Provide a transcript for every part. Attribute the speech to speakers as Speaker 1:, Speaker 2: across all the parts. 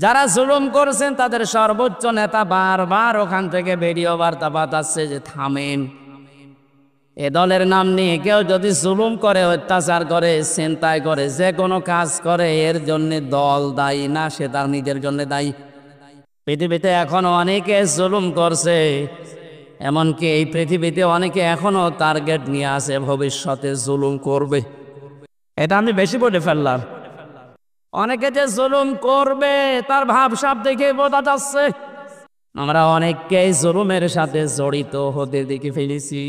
Speaker 1: যারা জুলুম করছেন তাদের সর্বোচ্চ নেতা বারবার ওখান থেকে ভিডিও বার্তা পাঠাচ্ছে যে থামেন। এ দলের নাম নিয়ে কেউ যদি জুলুম করে, অত্যাচার করে, ছিনতাই করে, যে কোনো কাজ করে, এর জন্য দল দায়ী না, সে তার নিজের জন্য দায়ী। পৃথিবীতে এখনো অনেকে জুলুম করছে, এমনকি এই পৃথিবীতে অনেকে এখনো টার্গেট নিয়ে আসে ভবিষ্যতে জুলুম করবে। এটা আমি বেশি বলে ফেললাম। অনেকে যে জুলুম করবে তার ভাবসাব দেখে বোঝা যাচ্ছে। আমরা অনেককেই জুলুমের সাথে জড়িত হতে দেখে ফেলেছি।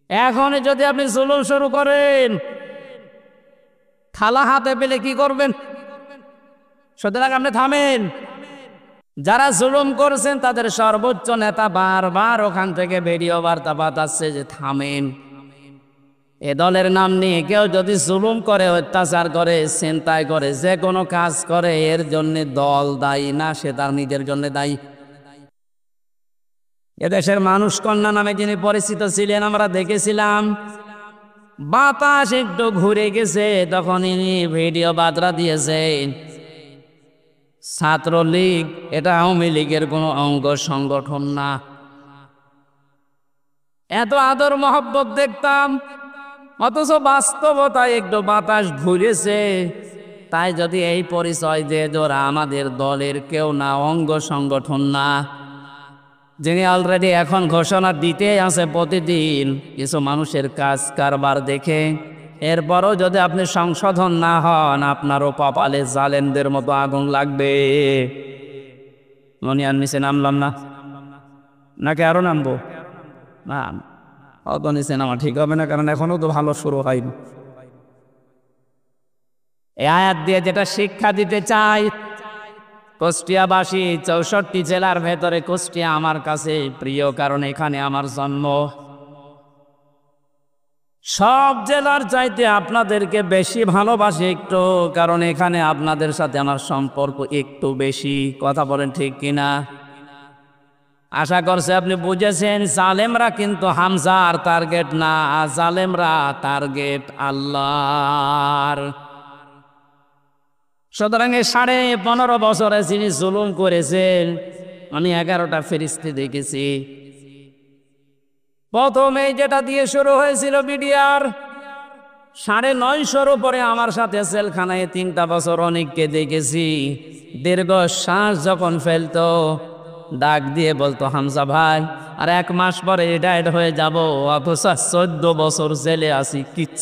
Speaker 1: এখন যদি আপনি জুলুম শুরু করেন, থালা হাতে পেলে কি করবেন? সুতরাং আপনি থামেন। যারা জুলুম করছেন তাদের সর্বোচ্চ নেতা বারবার ওখান থেকে ভিডিও বার্তা পাঠাচ্ছে যে থামেন। এ দলের নাম নিয়ে কেউ যদি জুলুম করে, অত্যাচার করে, ছিনতাই করে, যে কোনো কাজ করে, এর জন্য দল দায়ী না, সে তার নিজের জন্য দায়ী। এদেশের মানুষ কন্যা নামে যিনি পরিচিত ছিলেন, আমরা দেখেছিলাম বাতাস একটু ঘুরে গেছে তখন ইনি ভিডিও বার্তা দিয়েছেন ছাত্রলীগ এটা আওয়ামী লীগের কোনো অঙ্গ সংগঠন না। এত আদর মহব্বত দেখতাম, অথচ বাস্তবতায় একটু বাতাস ঘুরেছে। তাই যদি এই পরিচয় দিয়ে ওরা আমাদের দলের কেউ না, অঙ্গ সংগঠন না, যিনি অলরেডি এখন ঘোষণা দিতে আছে প্রতিদিন কিছু মানুষের কাজ কারবার দেখে, এরপরও যদি আপনি সংশোধন না হন, আপনারও কপালে জালেমদের মতো আগুন লাগবে। মনিয়ার নিচে নামলাম না, নাকি আরো নামবো? না, অত নিচে নামা ঠিক হবে না, কারণ এখনো তো ভালো শুরু হয়নি। এই আয়াত দিয়ে যেটা শিক্ষা দিতে চাই, কুষ্টিয়াবাসী 64 জেলার ভেতরে কুষ্টিয়া আমার কাছে প্রিয়, কারণ এখানে আমার জন্ম। সব জেলার চাইতে আপনাদেরকে বেশি ভালোবাসি একটু, কারণ এখানে আপনাদের সাথে আমার সম্পর্ক একটু বেশি। কথা বলেন ঠিক কিনা? আশা করছি আপনি বুঝেছেন। জালেমরা কিন্তু হামজার টার্গেট না, জালেমরা টার্গেট আল্লাহর। সুতরাং 15.5 বছরে যিনি জুলুম করেছেন, আমি 11টা ফেরেশতা দেখেছি। প্রথমে যেটা দিয়ে শুরু হয়েছিল বিডিআর, 950-র উপরে আমার সাথে জেলখানায় 3টা বছর অনেককে দেখেছি। দীর্ঘ শ্বাস যখন ফেলতো, ডাক দিয়ে বলতো হামজা ভাই আর 1 মাস পরে রিটায়ার্ড হয়ে যাব, অথচ 14 বছর জেলে আছি, কিচ্ছু